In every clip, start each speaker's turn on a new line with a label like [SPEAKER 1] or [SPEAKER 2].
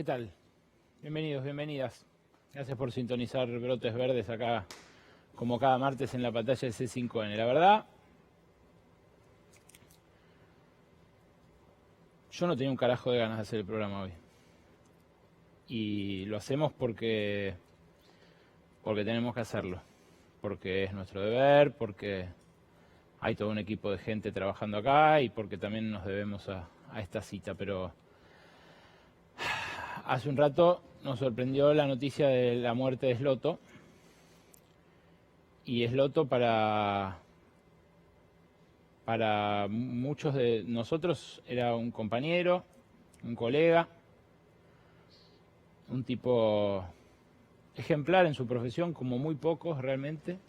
[SPEAKER 1] ¿Qué tal? Bienvenidos, bienvenidas. Gracias por sintonizar Brotes Verdes acá, como cada martes en la pantalla de C5N. La verdad, yo no tenía un carajo de ganas de hacer el programa hoy. Y lo hacemos porque tenemos que hacerlo. Porque es nuestro deber, porque hay todo un equipo de gente trabajando acá y porque también nos debemos a esta cita. Pero hace un rato nos sorprendió la noticia de la muerte de Sloto. Y Sloto para muchos de nosotros era un compañero, un colega, un tipo ejemplar en su profesión, como muy pocos realmente.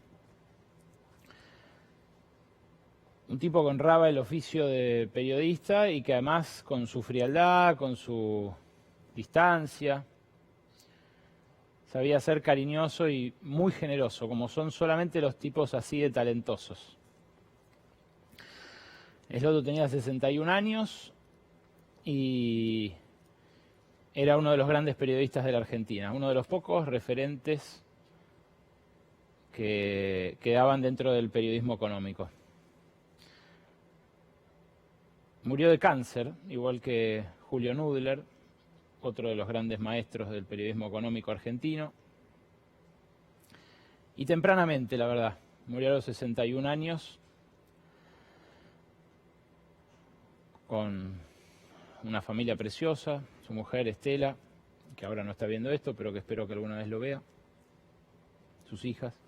[SPEAKER 1] Un tipo que honraba el oficio de periodista y que además con su frialdad, con su distancia, sabía ser cariñoso y muy generoso, como son solamente los tipos así de talentosos. Sloto tenía 61 años y era uno de los grandes periodistas de la Argentina, uno de los pocos referentes que quedaban dentro del periodismo económico. Murió de cáncer, igual que Julio Nudler, otro de los grandes maestros del periodismo económico argentino. Y tempranamente, la verdad, murió a los 61 años, con una familia preciosa, su mujer Estela, que ahora no está viendo esto, pero que espero que alguna vez lo vea, sus hijas.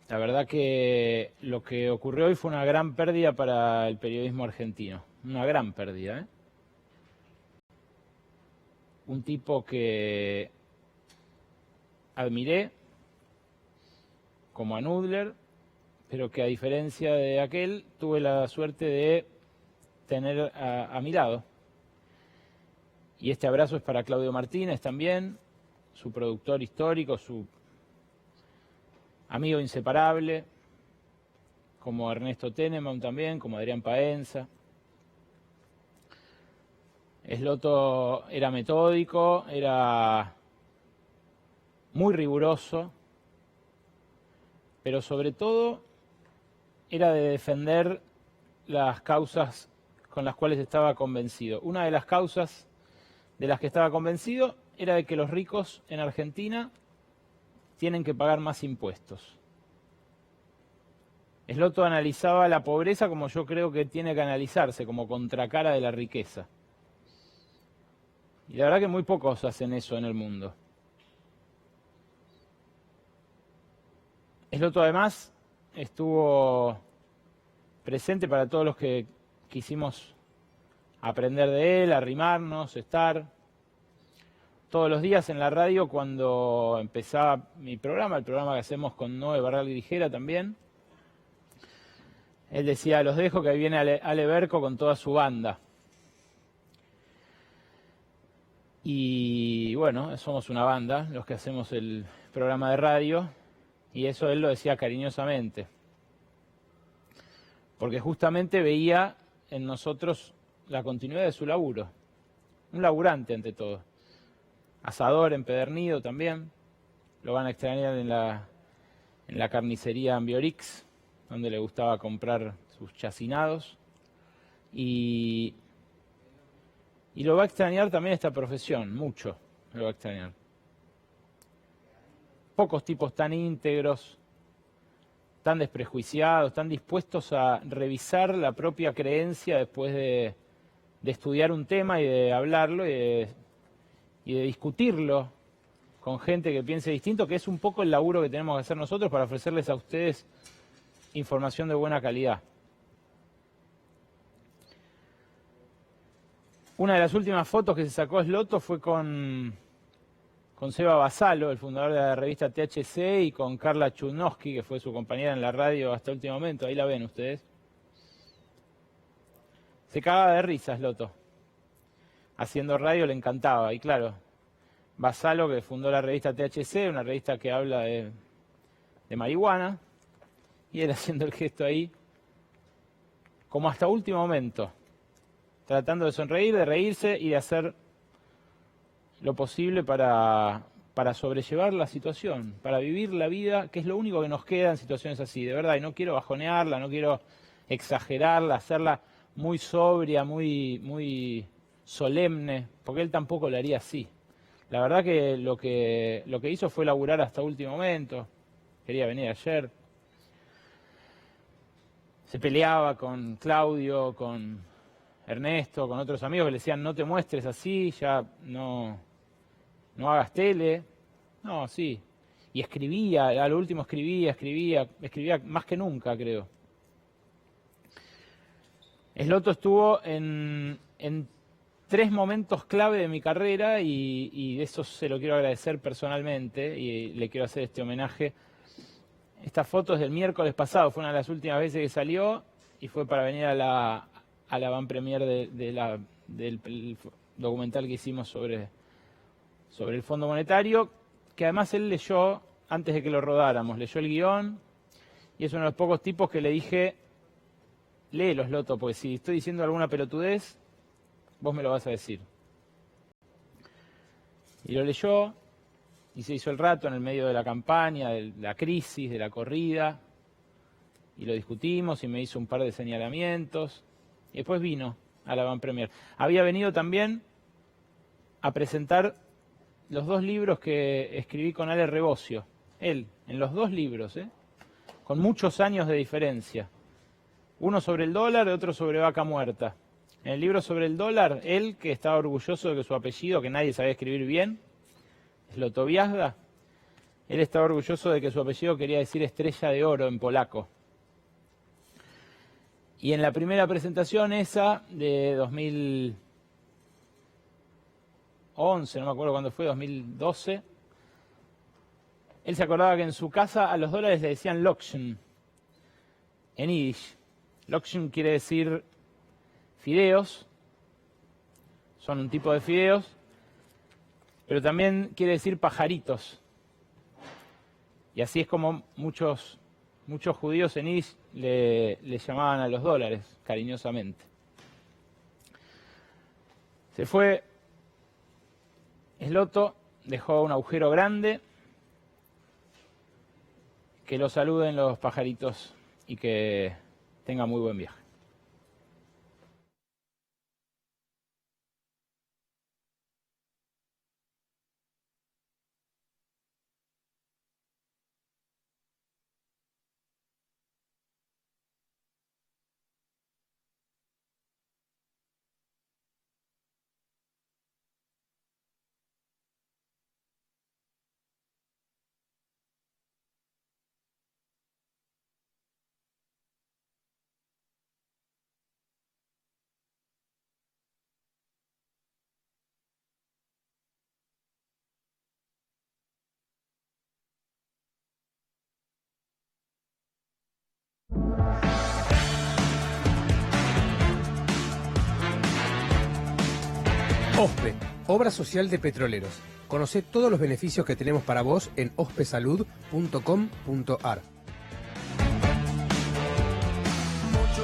[SPEAKER 1] La verdad que lo que ocurrió hoy fue una gran pérdida para el periodismo argentino, una gran pérdida, ¿eh? Un tipo que admiré, como a Nudler, pero que a diferencia de aquel, tuve la suerte de tener a mi lado. Y este abrazo es para Claudio Martínez también, su productor histórico, su amigo inseparable, como Ernesto Tenenbaum también, como Adrián Paenza. Sloto era metódico, era muy riguroso, pero sobre todo era de defender las causas con las cuales estaba convencido. Una de las causas de las que estaba convencido era de que los ricos en Argentina tienen que pagar más impuestos. Sloto analizaba la pobreza como yo creo que tiene que analizarse, como contracara de la riqueza. Y la verdad que muy pocos hacen eso en el mundo. Sloto además estuvo presente para todos los que quisimos aprender de él, arrimarnos, estar. Todos los días en la radio cuando empezaba mi programa, el programa que hacemos con Noé Barral y Ligera también, él decía, los dejo que ahí viene Ale Berco con toda su banda. Y bueno, somos una banda, los que hacemos el programa de radio, y eso él lo decía cariñosamente. Porque justamente veía en nosotros la continuidad de su laburo. Un laburante ante todo. Asador empedernido también. Lo van a extrañar en la carnicería Ambiorix, donde le gustaba comprar sus chacinados. Y lo va a extrañar también esta profesión, mucho lo va a extrañar. Pocos tipos tan íntegros, tan desprejuiciados, tan dispuestos a revisar la propia creencia después de estudiar un tema y de hablarlo y de discutirlo con gente que piense distinto, que es un poco el laburo que tenemos que hacer nosotros para ofrecerles a ustedes información de buena calidad. Una de las últimas fotos que se sacó Sloto fue con Seba Basalo, el fundador de la revista THC, y con Carla Chudnovsky, que fue su compañera en la radio hasta el último momento. Ahí la ven ustedes. Se cagaba de risa Sloto. Haciendo radio le encantaba. Y claro, Basalo, que fundó la revista THC, una revista que habla de marihuana, y él haciendo el gesto ahí, como hasta último momento. tratando de sonreír, de reírse y de hacer lo posible para sobrellevar la situación, para vivir la vida, que es lo único que nos queda en situaciones así, de verdad, y no quiero bajonearla, no quiero exagerarla, hacerla muy sobria, muy solemne, porque él tampoco lo haría así. La verdad que lo que hizo fue laburar hasta último momento, quería venir ayer, se peleaba con Claudio, con Ernesto, con otros amigos que le decían no te muestres así, ya no hagas tele. No, sí. Y escribía, a lo último escribía más que nunca, creo. Esloto estuvo en 3 momentos clave de mi carrera y de eso se lo quiero agradecer personalmente y le quiero hacer este homenaje. Esta foto es del miércoles pasado, fue una de las últimas veces que salió y fue para venir a la van premier del documental que hicimos sobre el Fondo Monetario, que además él leyó antes de que lo rodáramos, leyó el guión y es uno de los pocos tipos que le dije, léelos, Loto, porque si estoy diciendo alguna pelotudez, vos me lo vas a decir. Y lo leyó y se hizo el rato en el medio de la campaña, de la crisis, de la corrida, y lo discutimos y me hizo un par de señalamientos y después vino a la van premier. Había venido también a presentar los 2 libros que escribí con Ale Rebocio. Él, en los 2 libros, con muchos años de diferencia. Uno sobre el dólar y otro sobre vaca muerta. En el libro sobre el dólar, él, que estaba orgulloso de que su apellido, que nadie sabía escribir bien, Esloto Viazda, él estaba orgulloso de que su apellido quería decir estrella de oro en polaco. Y en la primera presentación esa de 2011, no me acuerdo cuándo fue, 2012, él se acordaba que en su casa a los dólares le decían Lokschen, en yiddish. Lokschen quiere decir fideos, son un tipo de fideos, pero también quiere decir pajaritos. Y así es como muchos judíos en yiddish le llamaban a los dólares, cariñosamente. Se fue Esloto, dejó un agujero grande, que lo saluden los pajaritos y que tenga muy buen viaje.
[SPEAKER 2] OSPE, Obra Social de Petroleros. Conocé todos los beneficios que tenemos para vos en ospesalud.com.ar.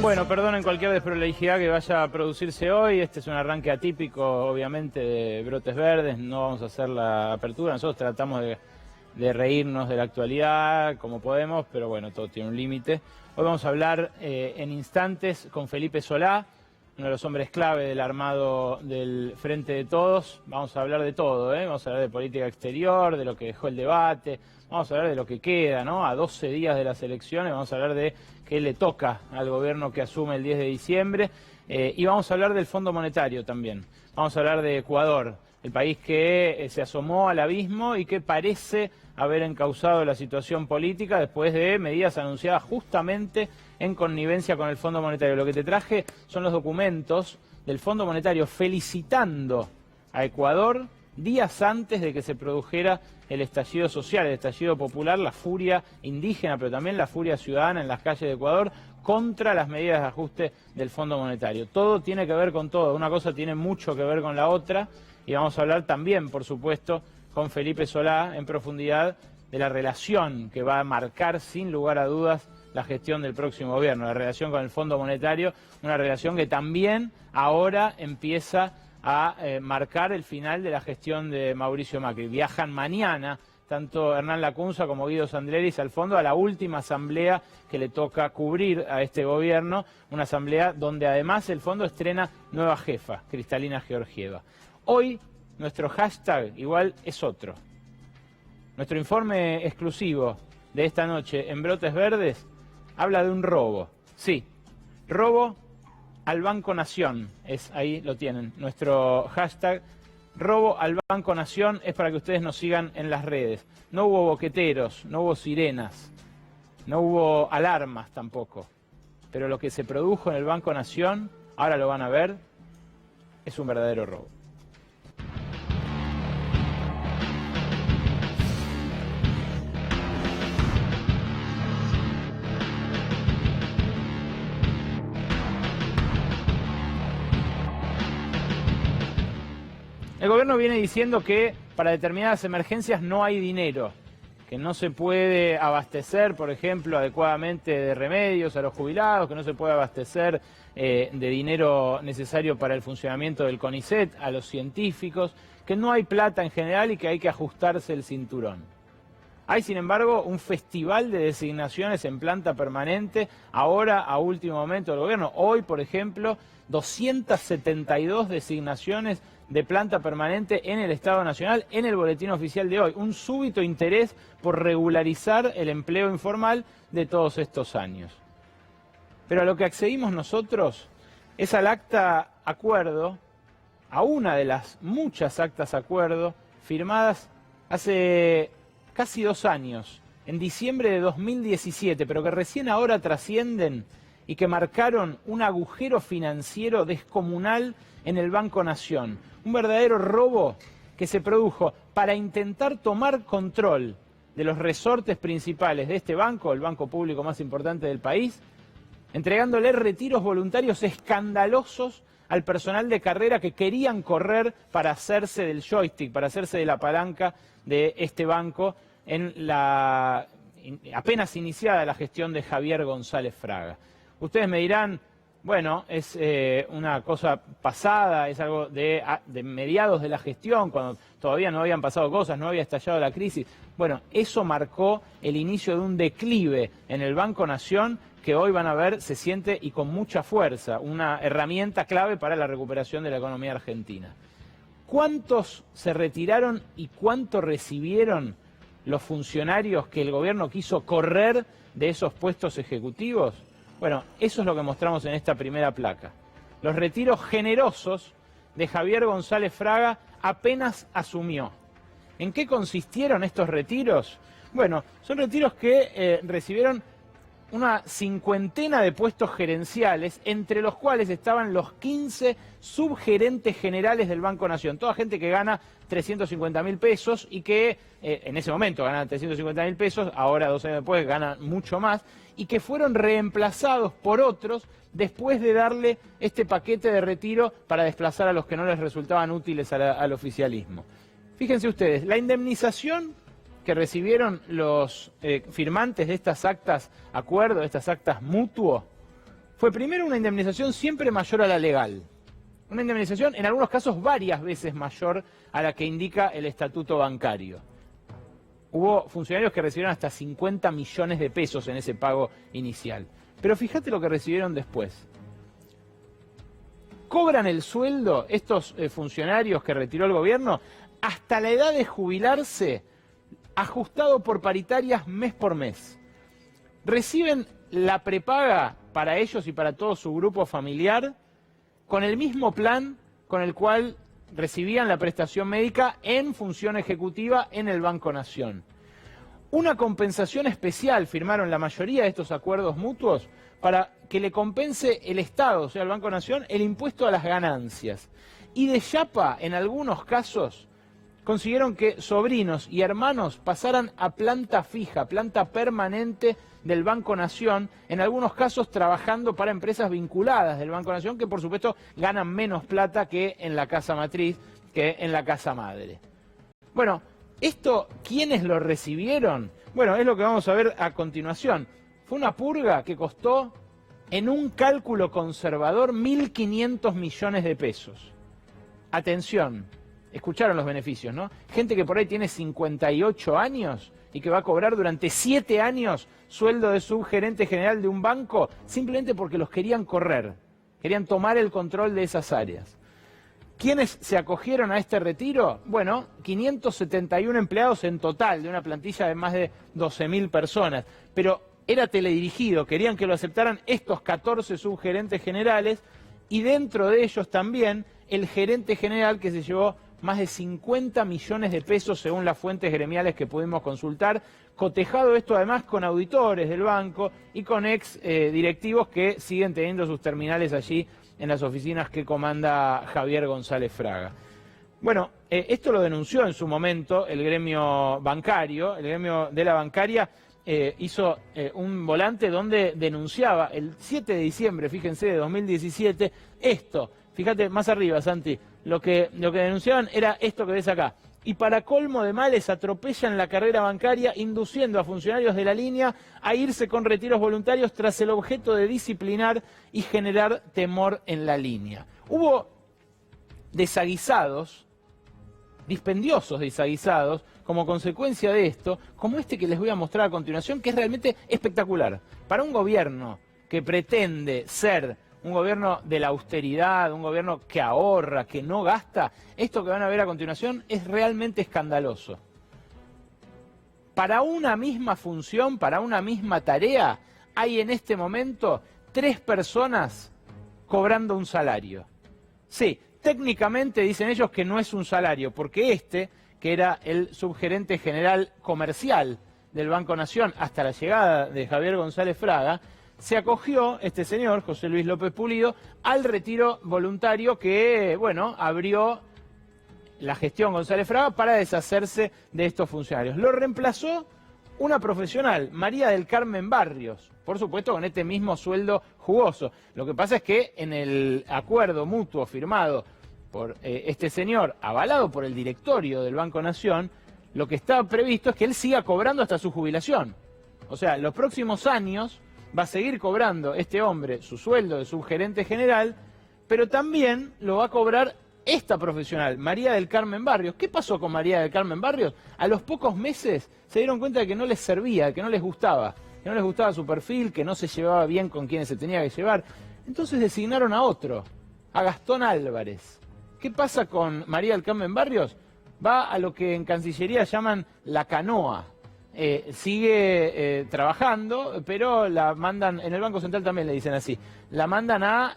[SPEAKER 1] Bueno, perdonen cualquier desprolijidad que vaya a producirse hoy. Este es un arranque atípico, obviamente, de Brotes Verdes. No vamos a hacer la apertura. Nosotros tratamos de reírnos de la actualidad como podemos, pero bueno, todo tiene un límite. Hoy vamos a hablar en instantes con Felipe Solá, uno de los hombres clave del armado del Frente de Todos. Vamos a hablar de todo, vamos a hablar de política exterior, de lo que dejó el debate, vamos a hablar de lo que queda, ¿no? A 12 días de las elecciones, vamos a hablar de qué le toca al gobierno que asume el 10 de diciembre, y vamos a hablar del Fondo Monetario también. Vamos a hablar de Ecuador, el país que se asomó al abismo y que parece haber encauzado la situación política después de medidas anunciadas justamente en connivencia con el Fondo Monetario. Lo que te traje son los documentos del Fondo Monetario felicitando a Ecuador días antes de que se produjera el estallido social, el estallido popular, la furia indígena, pero también la furia ciudadana en las calles de Ecuador contra las medidas de ajuste del Fondo Monetario. Todo tiene que ver con todo, una cosa tiene mucho que ver con la otra, y vamos a hablar también, por supuesto, con Felipe Solá en profundidad de la relación que va a marcar sin lugar a dudas la gestión del próximo gobierno, la relación con el Fondo Monetario, una relación que también ahora empieza a marcar el final de la gestión de Mauricio Macri. Viajan mañana tanto Hernán Lacunza como Guido Sandleris al fondo a la última asamblea que le toca cubrir a este gobierno, una asamblea donde además el fondo estrena nueva jefa, Cristalina Georgieva. Hoy nuestro hashtag igual es otro. Nuestro informe exclusivo de esta noche en Brotes Verdes habla de un robo. Sí, robo al Banco Nación, ahí lo tienen. Nuestro hashtag robo al Banco Nación es para que ustedes nos sigan en las redes. No hubo boqueteros, no hubo sirenas, no hubo alarmas tampoco. Pero lo que se produjo en el Banco Nación, ahora lo van a ver, es un verdadero robo. El gobierno viene diciendo que para determinadas emergencias no hay dinero, que no se puede abastecer, por ejemplo, adecuadamente de remedios a los jubilados, que no se puede abastecer de dinero necesario para el funcionamiento del CONICET a los científicos, que no hay plata en general y que hay que ajustarse el cinturón. Hay, sin embargo, un festival de designaciones en planta permanente, ahora a último momento del gobierno. Hoy, por ejemplo, 272 designaciones de planta permanente en el Estado Nacional, en el boletín oficial de hoy. Un súbito interés por regularizar el empleo informal de todos estos años. Pero a lo que accedimos nosotros es al acta acuerdo, a una de las muchas actas acuerdo firmadas hace casi 2 años, en diciembre de 2017, pero que recién ahora trascienden y que marcaron un agujero financiero descomunal en el Banco Nación. Un verdadero robo que se produjo para intentar tomar control de los resortes principales de este banco, el banco público más importante del país, entregándole retiros voluntarios escandalosos al personal de carrera que querían correr para hacerse del joystick, para hacerse de la palanca de este banco en la apenas iniciada la gestión de Javier González Fraga. Ustedes me dirán, bueno, es una cosa pasada, es algo de mediados de la gestión, cuando todavía no habían pasado cosas, no había estallado la crisis. Bueno, eso marcó el inicio de un declive en el Banco Nación que hoy van a ver se siente y con mucha fuerza, una herramienta clave para la recuperación de la economía argentina. ¿Cuántos se retiraron y cuánto recibieron los funcionarios que el gobierno quiso correr de esos puestos ejecutivos? Bueno, eso es lo que mostramos en esta primera placa. Los retiros generosos de Javier González Fraga apenas asumió. ¿En qué consistieron estos retiros? Bueno, son retiros que recibieron una cincuentena de puestos gerenciales, entre los cuales estaban los 15 subgerentes generales del Banco Nación. Toda gente que gana 350.000 pesos y que en ese momento ganaban 350.000 pesos, ahora 2 años después ganan mucho más, y que fueron reemplazados por otros después de darle este paquete de retiro para desplazar a los que no les resultaban útiles al oficialismo. Fíjense ustedes, la indemnización que recibieron los firmantes de estas actas acuerdo, de estas actas mutuo, fue primero una indemnización siempre mayor a la legal. Una indemnización en algunos casos varias veces mayor a la que indica el estatuto bancario. Hubo funcionarios que recibieron hasta 50 millones de pesos en ese pago inicial. Pero fíjate lo que recibieron después. Cobran el sueldo estos funcionarios que retiró el gobierno hasta la edad de jubilarse, ajustado por paritarias mes por mes. Reciben la prepaga para ellos y para todo su grupo familiar con el mismo plan con el cual recibían la prestación médica en función ejecutiva en el Banco Nación. Una compensación especial firmaron la mayoría de estos acuerdos mutuos para que le compense el Estado, o sea, el Banco Nación, el impuesto a las ganancias. Y de chapa, en algunos casos, consiguieron que sobrinos y hermanos pasaran a planta fija, planta permanente del Banco Nación, en algunos casos trabajando para empresas vinculadas del Banco Nación, que por supuesto ganan menos plata que en la casa matriz, que en la casa madre. Bueno, ¿esto quiénes lo recibieron? Bueno, es lo que vamos a ver a continuación. Fue una purga que costó, en un cálculo conservador, 1.500 millones de pesos. Atención, escucharon los beneficios, ¿no? Gente que por ahí tiene 58 años y que va a cobrar durante 7 años sueldo de subgerente general de un banco simplemente porque los querían correr, querían tomar el control de esas áreas. ¿Quiénes se acogieron a este retiro? Bueno, 571 empleados en total, de una plantilla de más de 12.000 personas, pero era teledirigido, querían que lo aceptaran estos 14 subgerentes generales y dentro de ellos también el gerente general que se llevó más de 50 millones de pesos según las fuentes gremiales que pudimos consultar, cotejado esto además con auditores del banco y con ex directivos que siguen teniendo sus terminales allí en las oficinas que comanda Javier González Fraga. Bueno, esto lo denunció en su momento el gremio bancario, el gremio de la bancaria hizo un volante donde denunciaba el 7 de diciembre, fíjense, de 2017, esto. Fíjate más arriba, Santi, lo que denunciaban era esto que ves acá. Y para colmo de males atropellan la carrera bancaria induciendo a funcionarios de la línea a irse con retiros voluntarios tras el objeto de disciplinar y generar temor en la línea. Hubo desaguisados, dispendiosos desaguisados, como consecuencia de esto, como este que les voy a mostrar a continuación, que es realmente espectacular. Para un gobierno que pretende ser un gobierno de la austeridad, un gobierno que ahorra, que no gasta, esto que van a ver a continuación es realmente escandaloso. Para una misma función, para una misma tarea, hay en este momento 3 personas cobrando un salario. Sí, técnicamente dicen ellos que no es un salario, porque este, que era el subgerente general comercial del Banco Nación hasta la llegada de Javier González Fraga, se acogió este señor, José Luis López Pulido, al retiro voluntario que, bueno, abrió la gestión González Fraga para deshacerse de estos funcionarios. Lo reemplazó una profesional, María del Carmen Barrios, por supuesto con este mismo sueldo jugoso. Lo que pasa es que en el acuerdo mutuo firmado por este señor, avalado por el directorio del Banco Nación, lo que está previsto es que él siga cobrando hasta su jubilación. O sea, en los próximos años va a seguir cobrando este hombre su sueldo de subgerente general, pero también lo va a cobrar esta profesional, María del Carmen Barrios. ¿Qué pasó con María del Carmen Barrios? A los pocos meses se dieron cuenta de que no les servía, que no les gustaba su perfil, que no se llevaba bien con quienes se tenía que llevar. Entonces designaron a otro, a Gastón Álvarez. ¿Qué pasa con María del Carmen Barrios? Va a lo que en Cancillería llaman la canoa. Sigue trabajando, pero la mandan, en el Banco Central también le dicen así, la mandan a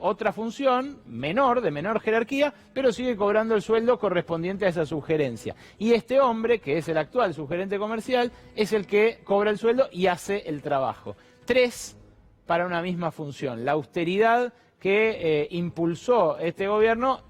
[SPEAKER 1] otra función menor, de menor jerarquía, pero sigue cobrando el sueldo correspondiente a esa subgerencia. Y este hombre, que es el actual subgerente comercial, es el que cobra el sueldo y hace el trabajo. 3 para una misma función. La austeridad que impulsó este gobierno,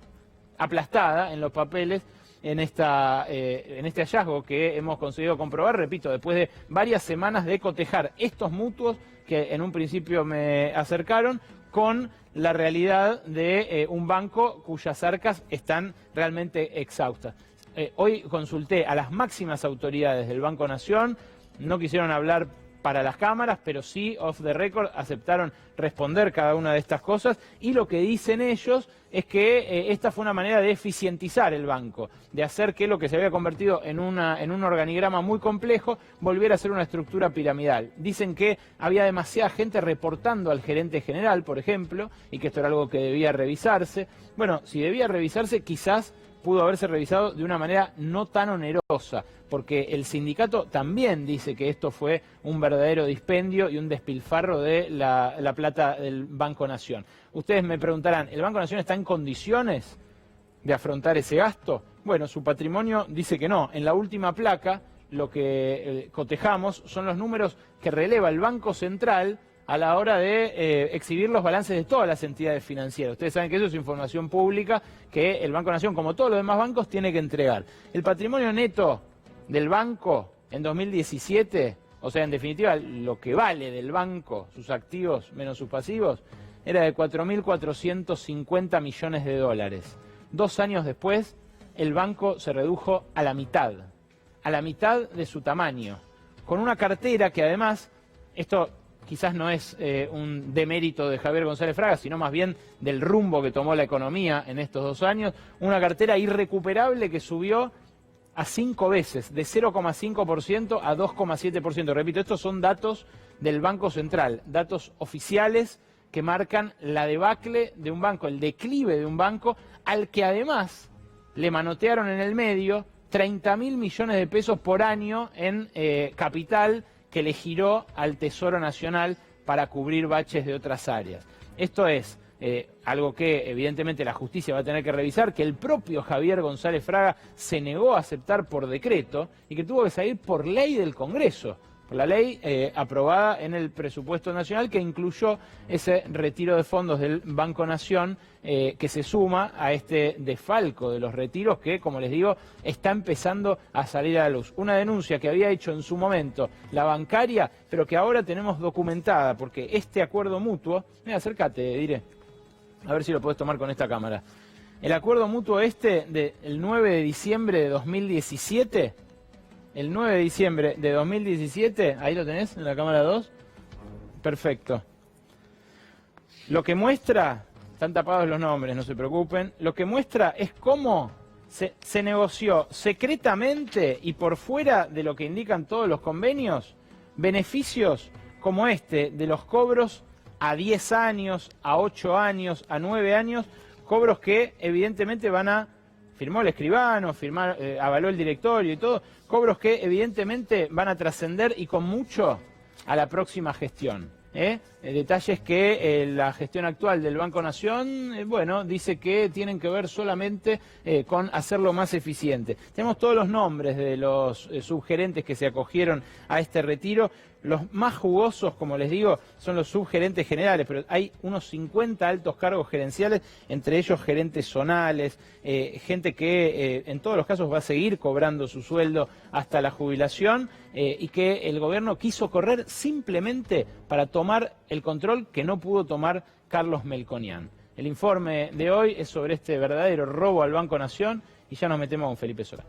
[SPEAKER 1] aplastada en los papeles, en este hallazgo que hemos conseguido comprobar, repito, después de varias semanas de cotejar estos mutuos que en un principio me acercaron con la realidad de un banco cuyas arcas están realmente exhaustas. Hoy consulté a las máximas autoridades del Banco Nación, no quisieron hablar para las cámaras, pero sí, off the record, aceptaron responder cada una de estas cosas y lo que dicen ellos es que esta fue una manera de eficientizar el banco, de hacer que lo que se había convertido en un organigrama muy complejo volviera a ser una estructura piramidal. Dicen que había demasiada gente reportando al gerente general, por ejemplo, y que esto era algo que debía revisarse. Bueno, si debía revisarse, quizás pudo haberse revisado de una manera no tan onerosa, porque el sindicato también dice que esto fue un verdadero dispendio y un despilfarro de la plata del Banco Nación. Ustedes me preguntarán, ¿el Banco Nación está en condiciones de afrontar ese gasto? Bueno, su patrimonio dice que no. En la última placa, lo que cotejamos son los números que releva el Banco Central a la hora de exhibir los balances de todas las entidades financieras. Ustedes saben que eso es información pública que el Banco Nación, como todos los demás bancos, tiene que entregar. El patrimonio neto del banco en 2017, o sea, en definitiva, lo que vale del banco, sus activos menos sus pasivos, era de 4.450 millones de dólares. 2 años después, el banco se redujo a la mitad de su tamaño, con una cartera que además, esto quizás no es un demérito de Javier González Fraga, sino más bien del rumbo que tomó la economía en estos 2 años, una cartera irrecuperable que subió a 5 veces, de 0,5% a 2,7%. Repito, estos son datos del Banco Central, datos oficiales que marcan la debacle de un banco, el declive de un banco, al que además le manotearon en el medio 30.000 millones de pesos por año en capital que le giró al Tesoro Nacional para cubrir baches de otras áreas. Esto es algo que evidentemente la justicia va a tener que revisar, que el propio Javier González Fraga se negó a aceptar por decreto y que tuvo que salir por ley del Congreso, por la ley aprobada en el presupuesto nacional, que incluyó ese retiro de fondos del Banco Nación, que se suma a este desfalco de los retiros que, como les digo, está empezando a salir a la luz. Una denuncia que había hecho en su momento la bancaria, pero que ahora tenemos documentada, porque este acuerdo mutuo, mira, acércate, diré, a ver si lo podés tomar con esta cámara. El acuerdo mutuo del 9 de diciembre de 2017, el 9 de diciembre de 2017, ahí lo tenés en la cámara 2, perfecto. Lo que muestra, están tapados los nombres, no se preocupen, lo que muestra es cómo se negoció secretamente y por fuera de lo que indican todos los convenios, beneficios como este de los cobros a 10 años, a 8 años, a 9 años, cobros que evidentemente firmó el escribano, avaló el directorio y todo, cobros que evidentemente van a trascender y con mucho a la próxima gestión. Detalles que la gestión actual del Banco Nación, bueno, dice que tienen que ver solamente con hacerlo más eficiente. Tenemos todos los nombres de los subgerentes que se acogieron a este retiro. Los más jugosos, como les digo, son los subgerentes generales, pero hay unos 50 altos cargos gerenciales, entre ellos gerentes zonales, gente que en todos los casos va a seguir cobrando su sueldo hasta la jubilación y que el gobierno quiso correr simplemente para tomar el control que no pudo tomar Carlos Melconian. El informe de hoy es sobre este verdadero robo al Banco Nación y ya nos metemos con Felipe Solá.